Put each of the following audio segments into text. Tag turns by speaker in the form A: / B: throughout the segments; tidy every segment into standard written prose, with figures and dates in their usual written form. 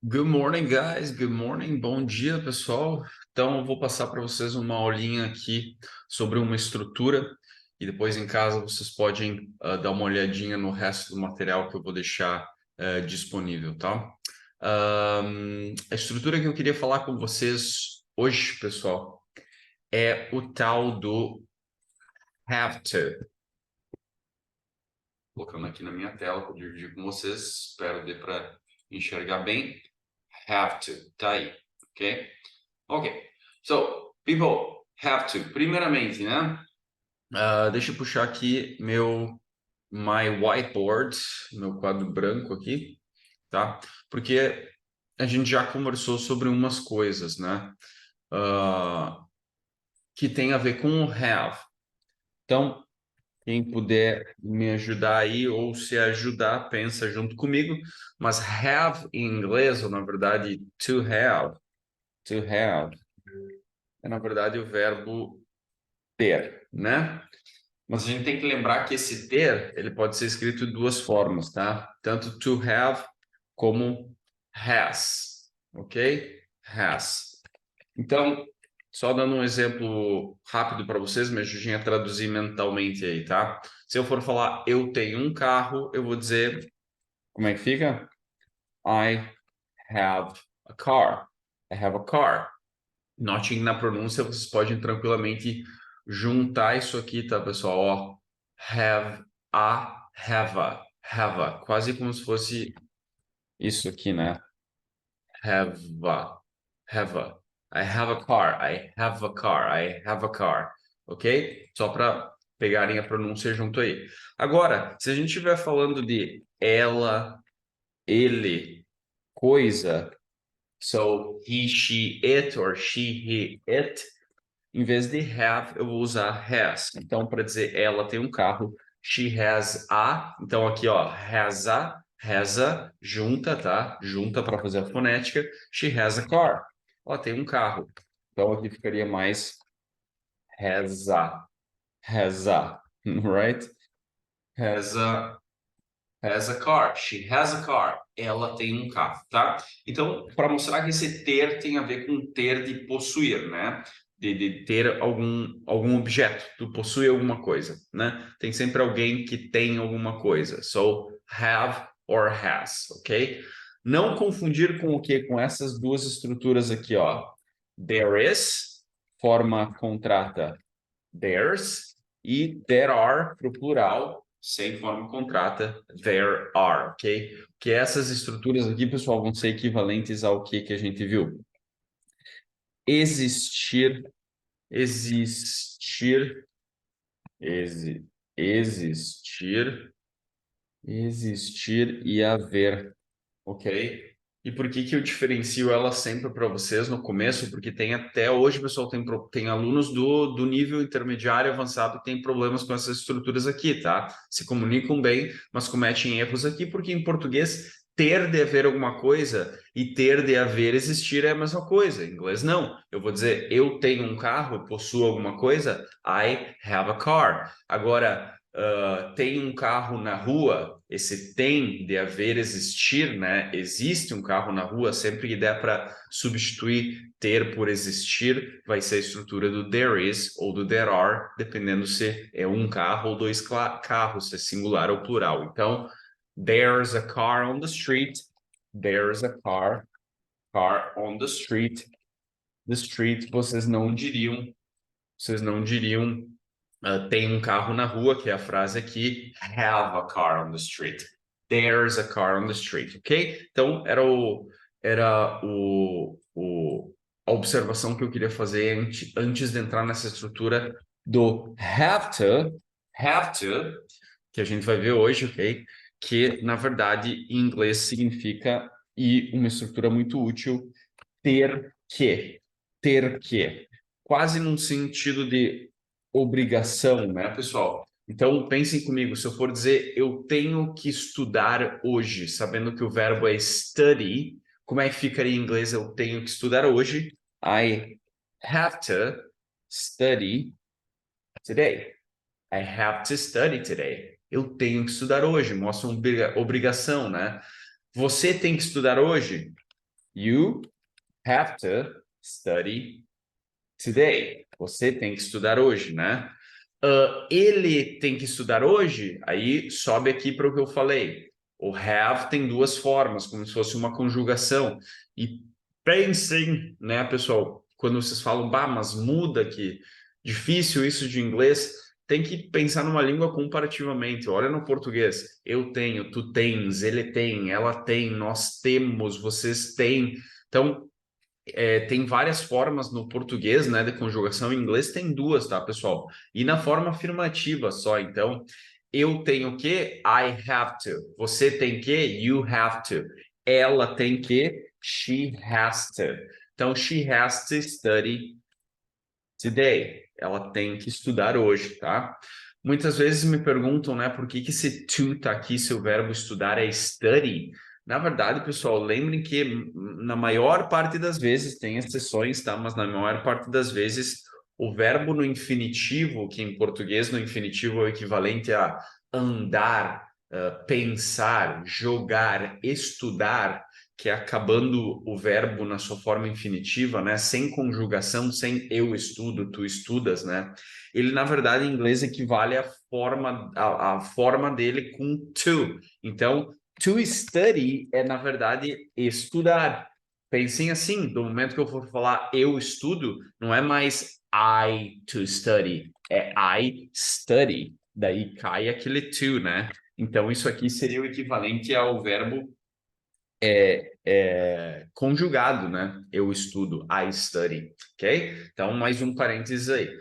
A: Good morning, guys. Good morning. Bom dia, pessoal. Então, eu vou passar para vocês uma aulinha aqui sobre uma estrutura e depois em casa vocês podem dar uma olhadinha no resto do material que eu vou deixar disponível, tá? A estrutura que eu queria falar com vocês hoje, pessoal, é o tal do have to. Colocando aqui na minha tela para dividir com vocês. Espero dê para enxergar bem. Have to, tá aí, ok? Ok. So, people have to. Primeiramente, né? Deixa eu puxar aqui my whiteboard, meu quadro branco aqui, tá? Porque a gente já conversou sobre umas coisas, né? Que tem a ver com o have. Então, quem puder me ajudar aí ou se ajudar, pensa junto comigo. Mas have em inglês, ou na verdade to have, é na verdade o verbo ter, né? Mas a gente tem que lembrar que esse ter, ele pode ser escrito de duas formas, tá? Tanto to have como has, ok? Has. Então, só dando um exemplo rápido para vocês, me ajudem a traduzir mentalmente aí, tá? Se eu for falar eu tenho um carro, eu vou dizer, como é que fica? I have a car. I have a car. Notem na pronúncia, vocês podem tranquilamente juntar isso aqui, tá, pessoal? Ó, have a, quase como se fosse isso aqui, né? Have a, have a. I have a car, I have a car, I have a car. Ok? Só para pegarem a pronúncia junto aí. Agora, se a gente estiver falando de ela, ele, coisa, so he, she, it, or she, he, it, em vez de have, eu vou usar has. Então, para dizer ela tem um carro, she has a. Então, aqui, ó, has a, junta, tá? Junta para fazer a fonética. She has a car. Ela tem um carro. Então, aqui ficaria mais has a, right? Has a, has a car. She has a car. Ela tem um carro, tá? Então, para mostrar que esse ter tem a ver com ter de possuir, né? De ter algum objeto, tu possui alguma coisa, né? Tem sempre alguém que tem alguma coisa. So, have or has, ok? Não confundir com o quê? Com essas duas estruturas aqui, ó. There is, forma contrata theirs, e there are, para o plural, sem forma contrata, there are, ok? Que essas estruturas aqui, pessoal, vão ser equivalentes ao que a gente viu. Existir, existir, existir, existir e haver, ok? E por que eu diferencio ela sempre para vocês no começo? Porque tem até hoje, pessoal, tem alunos do nível intermediário avançado que tem problemas com essas estruturas aqui, tá? Se comunicam bem, mas cometem erros aqui, porque em português ter de haver alguma coisa e ter de haver existir é a mesma coisa. Em inglês, não. Eu vou dizer, eu tenho um carro, eu possuo alguma coisa, I have a car. Agora, tem um carro na rua, esse tem de haver existir, né? Existe um carro na rua, sempre que der para substituir ter por existir, vai ser a estrutura do there is ou do there are, dependendo se é um carro ou dois carros, se é singular ou plural. Então, there's a car on the street, there's a car on the street. The street, vocês não diriam tem um carro na rua, que é a frase aqui, have a car on the street. There's a car on the street, ok? Então, a observação que eu queria fazer antes de entrar nessa estrutura do have to, que a gente vai ver hoje, ok? Que, na verdade, em inglês significa, e uma estrutura muito útil, ter que. Ter que. Quase num sentido de obrigação, né, pessoal? Então, pensem comigo, se eu for dizer eu tenho que estudar hoje, sabendo que o verbo é study, como é que ficaria em inglês eu tenho que estudar hoje? I have to study today. I have to study today. Eu tenho que estudar hoje, mostra uma obrigação, né? Você tem que estudar hoje? You have to study today. Você tem que estudar hoje, né? Ele tem que estudar hoje, aí sobe aqui para o que eu falei. O have tem duas formas, como se fosse uma conjugação. E pensem, né, pessoal, quando vocês falam, bah, mas muda aqui, difícil isso de inglês, tem que pensar numa língua comparativamente. Olha no português, eu tenho, tu tens, ele tem, ela tem, nós temos, vocês têm. Então, tem várias formas no português, né, de conjugação. Em inglês tem duas, tá, pessoal? E na forma afirmativa só. Então, eu tenho que, I have to. Você tem que, you have to. Ela tem que, she has to. Então, she has to study today. Ela tem que estudar hoje, tá? Muitas vezes me perguntam, né, por que que esse to tá aqui se o verbo estudar é study? Na verdade, pessoal, lembrem que na maior parte das vezes, tem exceções, tá? Mas na maior parte das vezes, o verbo no infinitivo, que em português no infinitivo é o equivalente a andar, pensar, jogar, estudar, que é acabando o verbo na sua forma infinitiva, né? Sem conjugação, sem eu estudo, tu estudas, né? Ele, na verdade, em inglês equivale à forma dele com to. Então, to study é, na verdade, estudar. Pensem assim, do momento que eu for falar eu estudo, não é mais I to study, é I study. Daí cai aquele to, né? Então, isso aqui seria o equivalente ao verbo conjugado, né? Eu estudo, I study, ok? Então, mais um parênteses aí.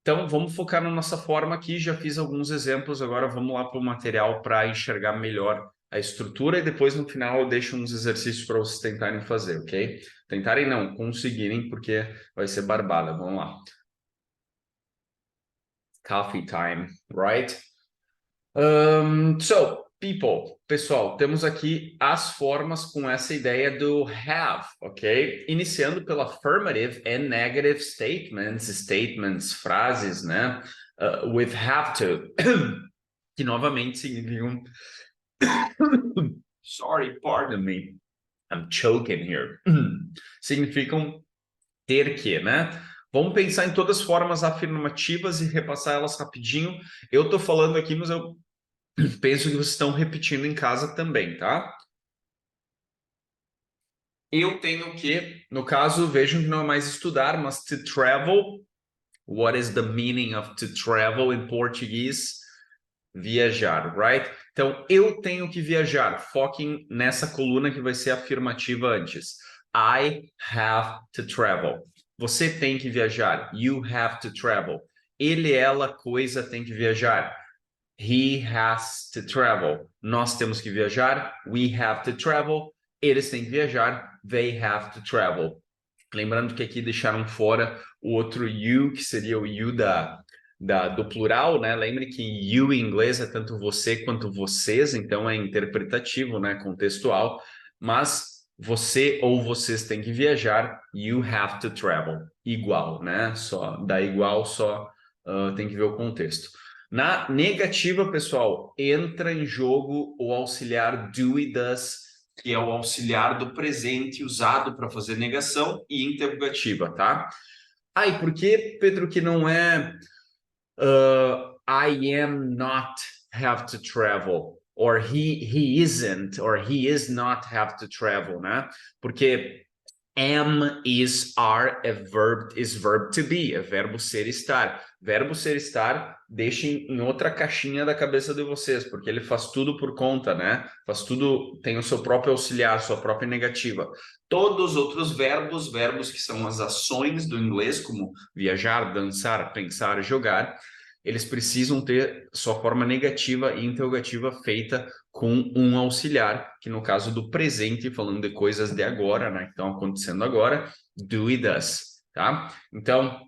A: Então, vamos focar na nossa forma aqui. Já fiz alguns exemplos, agora vamos lá para o material para enxergar melhor a estrutura e depois no final eu deixo uns exercícios para vocês tentarem fazer, ok? Tentarem não, conseguirem, porque vai ser barbada. Vamos lá. Coffee time, right? So, people, pessoal, temos aqui as formas com essa ideia do have, ok? Iniciando pela affirmative and negative statements, frases, né? With have to, que novamente significam. Sorry, pardon me. I'm choking here. Significam ter que, né? Vamos pensar em todas as formas afirmativas e repassar elas rapidinho. Eu tô falando aqui, mas eu penso que vocês estão repetindo em casa também, tá? Eu tenho que, no caso, vejam que não é mais estudar, mas to travel. What is the meaning of to travel in português? Viajar, right? Então, eu tenho que viajar. Foquem nessa coluna que vai ser afirmativa antes. I have to travel. Você tem que viajar. You have to travel. Ele, ela, coisa tem que viajar. He has to travel. Nós temos que viajar. We have to travel. Eles têm que viajar. They have to travel. Lembrando que aqui deixaram fora o outro you, que seria o you do plural, né? Lembre que you em inglês é tanto você quanto vocês, então é interpretativo, né? Contextual. Mas você ou vocês têm que viajar. You have to travel. Igual, né? Só dá igual, só tem que ver o contexto. Na negativa, pessoal, entra em jogo o auxiliar do e does, que é o auxiliar do presente usado para fazer negação e interrogativa, tá? E por que, Pedro, que não é I am not have to travel, or he isn't, or he is not have to travel, né? Porque am, is, are is verb to be, é verbo ser estar. Verbo ser estar, deixem em outra caixinha da cabeça de vocês, porque ele faz tudo por conta, né? Faz tudo, tem o seu próprio auxiliar, sua própria negativa. Todos os outros verbos que são as ações do inglês, como viajar, dançar, pensar, jogar, eles precisam ter sua forma negativa e interrogativa feita com um auxiliar, que no caso do presente, falando de coisas de agora, né, que estão acontecendo agora, do e does, tá? Então,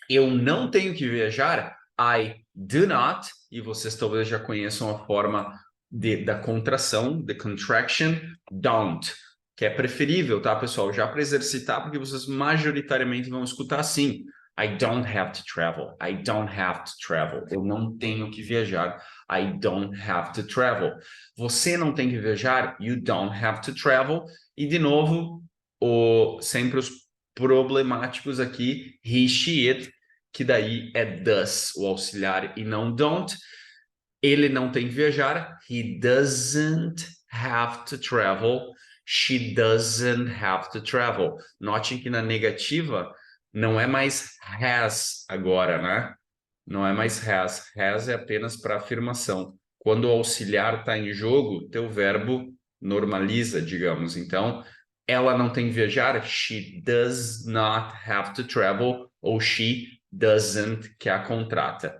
A: eu não tenho que viajar, I do not, e vocês talvez já conheçam a forma da contração, the contraction, don't, que é preferível, tá, pessoal? Já para exercitar, porque vocês majoritariamente vão escutar assim. I don't have to travel. I don't have to travel. Eu não tenho que viajar. I don't have to travel. Você não tem que viajar. You don't have to travel. E, de novo, sempre os problemáticos aqui, he, she, it, que daí é does, o auxiliar, e não don't. Ele não tem que viajar. He doesn't have to travel. She doesn't have to travel. Notem que na negativa não é mais has agora, né? Não é mais has. Has é apenas para afirmação. Quando o auxiliar está em jogo, teu verbo normaliza, digamos. Então, ela não tem que viajar. She does not have to travel. Ou she doesn't, que é a contrata.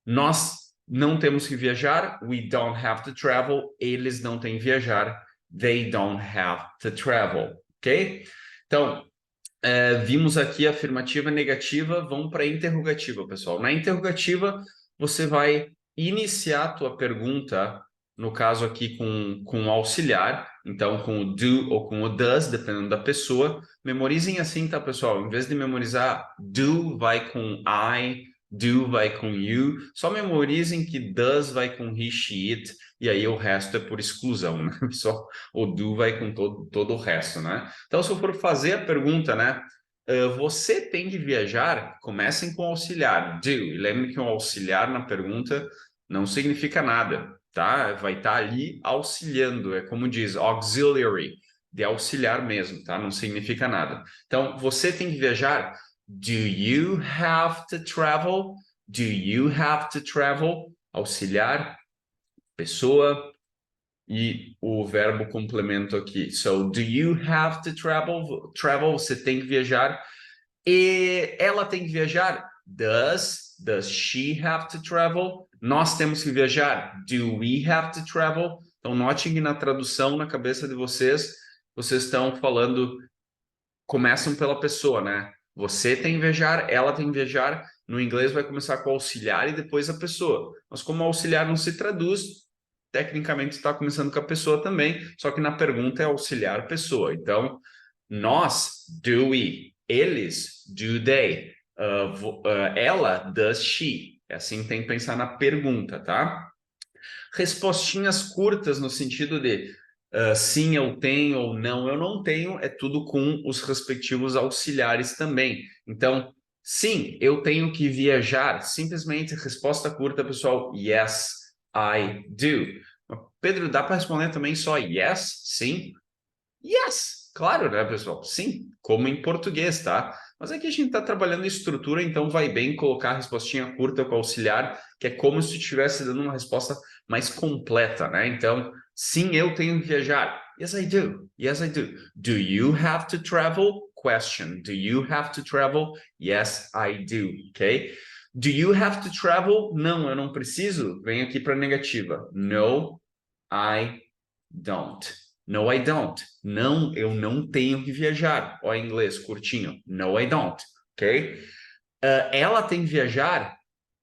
A: Nós não temos que viajar. We don't have to travel. Eles não têm que viajar. They don't have to travel. Ok? Então, vimos aqui a afirmativa e negativa. Vamos para a interrogativa, pessoal. Na interrogativa, você vai iniciar a tua pergunta, no caso aqui com o auxiliar. Então, com o do ou com o does, dependendo da pessoa. Memorizem assim, tá, pessoal? Em vez de memorizar do, vai com I, do vai com you. Só memorizem que does vai com he, she, it, e aí o resto é por exclusão, né? Só o do vai com todo o resto, né? Então, se eu for fazer a pergunta, né? Você tem que viajar? Comecem com auxiliar, do. E lembre que o auxiliar na pergunta não significa nada, tá? Vai estar ali auxiliando, é como diz, auxiliary, de auxiliar mesmo, tá? Não significa nada. Então, você tem que viajar? Do you have to travel? Do you have to travel? Auxiliar, pessoa e o verbo complemento aqui. So, do you have to travel? Travel, você tem que viajar. E ela tem que viajar? Does she have to travel? Nós temos que viajar? Do we have to travel? Então, notem que na tradução, na cabeça de vocês, vocês estão falando, começam pela pessoa, né? Você tem que viajar, ela tem que viajar. No inglês vai começar com o auxiliar e depois a pessoa. Mas como o auxiliar não se traduz, tecnicamente está começando com a pessoa também, só que na pergunta é auxiliar pessoa. Então, nós, do we, eles, do they, ela, does she. É assim que tem que pensar na pergunta, tá? Respostinhas curtas no sentido de sim, eu tenho ou não, eu não tenho, é tudo com os respectivos auxiliares também. Então, sim, eu tenho que viajar. Simplesmente resposta curta, pessoal, yes, I do. Pedro, dá para responder também só yes? Sim? Yes, claro, né, pessoal? Sim, como em português, tá? Mas aqui a gente está trabalhando em estrutura, então vai bem colocar a respostinha curta com auxiliar, que é como se estivesse dando uma resposta mais completa, né? Então, sim, eu tenho que viajar. Yes, I do. Yes, I do. Do you have to travel? Question. Do you have to travel? Yes, I do. Ok? Do you have to travel? Não, eu não preciso. Vem aqui para a negativa. No, I don't. No, I don't. Não, eu não tenho que viajar. Ó, em inglês, curtinho. No, I don't. Ok? Ela tem que viajar?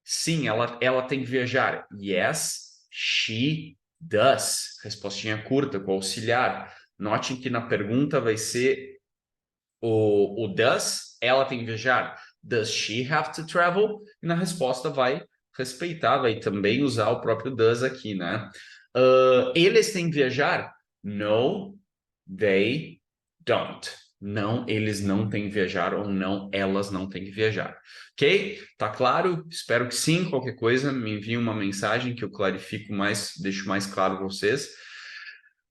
A: Sim, ela tem que viajar. Yes, she does. Respostinha curta, com auxiliar. Notem que na pergunta vai ser o does. Ela tem que viajar. Does she have to travel? E na resposta vai respeitar, vai também usar o próprio does aqui, né? Eles têm que viajar? No, they don't. Não, eles não têm que viajar ou não, elas não têm que viajar. Ok? Tá claro? Espero que sim. Qualquer coisa, me envie uma mensagem que eu clarifico mais, deixo mais claro para vocês.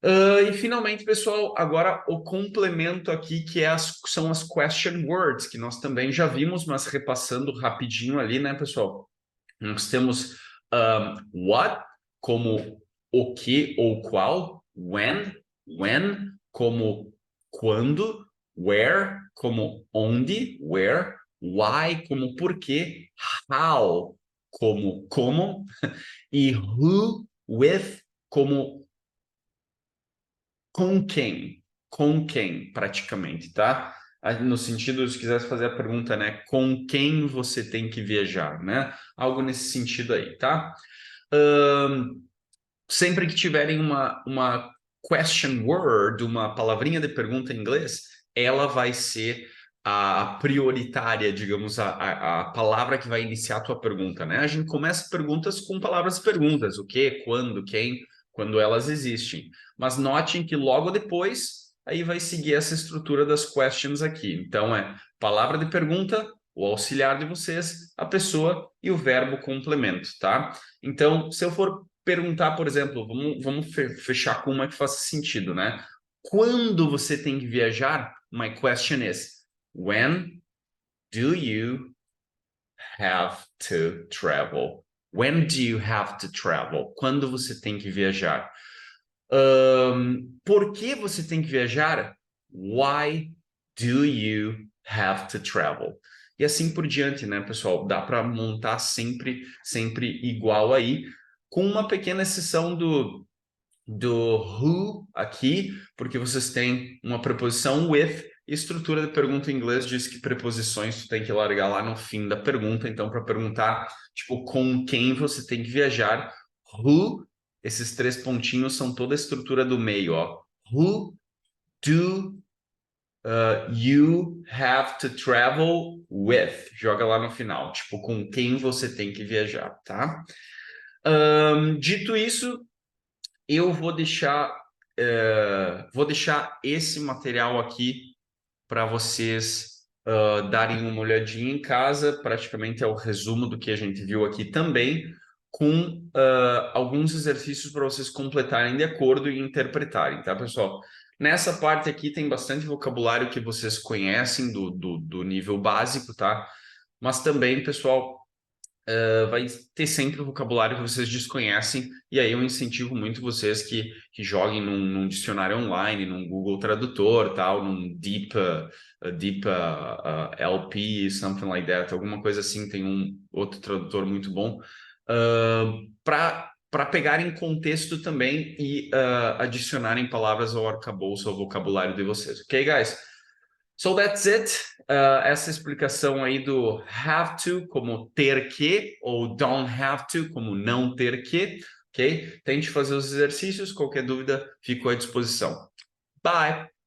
A: E finalmente, pessoal, agora o complemento aqui, que são as question words, que nós também já vimos, mas repassando rapidinho ali, né, pessoal? Nós temos what como o que ou qual, when como quando, where como onde, where, why como porquê, how como e who with como com quem praticamente, tá? No sentido, se quisesse fazer a pergunta, né? Com quem você tem que viajar, né? Algo nesse sentido aí, tá? Sempre que tiverem uma question word, uma palavrinha de pergunta em inglês, ela vai ser a prioritária, digamos, a palavra que vai iniciar a tua pergunta, né? A gente começa perguntas com palavras perguntas, o que, quando, quem, quando elas existem. Mas notem que logo depois aí vai seguir essa estrutura das questions aqui. Então, palavra de pergunta, o auxiliar de vocês, a pessoa e o verbo complemento, tá? Então, se eu for perguntar, por exemplo, vamos fechar com uma que faça sentido, né? Quando você tem que viajar? My question is, when do you have to travel? When do you have to travel? Quando você tem que viajar? Por que você tem que viajar? Why do you have to travel? E assim por diante, né, pessoal? Dá para montar sempre igual aí, com uma pequena exceção do who aqui, porque vocês têm uma preposição with, e estrutura de pergunta em inglês diz que preposições tu tem que largar lá no fim da pergunta, então para perguntar, tipo, com quem você tem que viajar, who, esses três pontinhos são toda a estrutura do meio, ó. Who do you have to travel with? Joga lá no final, tipo, com quem você tem que viajar, tá? Dito isso, eu vou deixar esse material aqui para vocês darem uma olhadinha em casa. Praticamente é o resumo do que a gente viu aqui também, com alguns exercícios para vocês completarem de acordo e interpretarem, tá, pessoal? Nessa parte aqui tem bastante vocabulário que vocês conhecem do nível básico, tá? Mas também, pessoal, vai ter sempre o vocabulário que vocês desconhecem, e aí eu incentivo muito vocês que joguem num dicionário online, num Google Tradutor, tal, num Deep LP, something like that, alguma coisa assim, tem um outro tradutor muito bom, para pegarem contexto também e adicionarem palavras ao arcabouço, ao vocabulário de vocês. Ok, guys? So that's it. Essa explicação aí do have to como ter que, ou don't have to como não ter que, ok? Tente fazer os exercícios, qualquer dúvida, fico à disposição. Bye!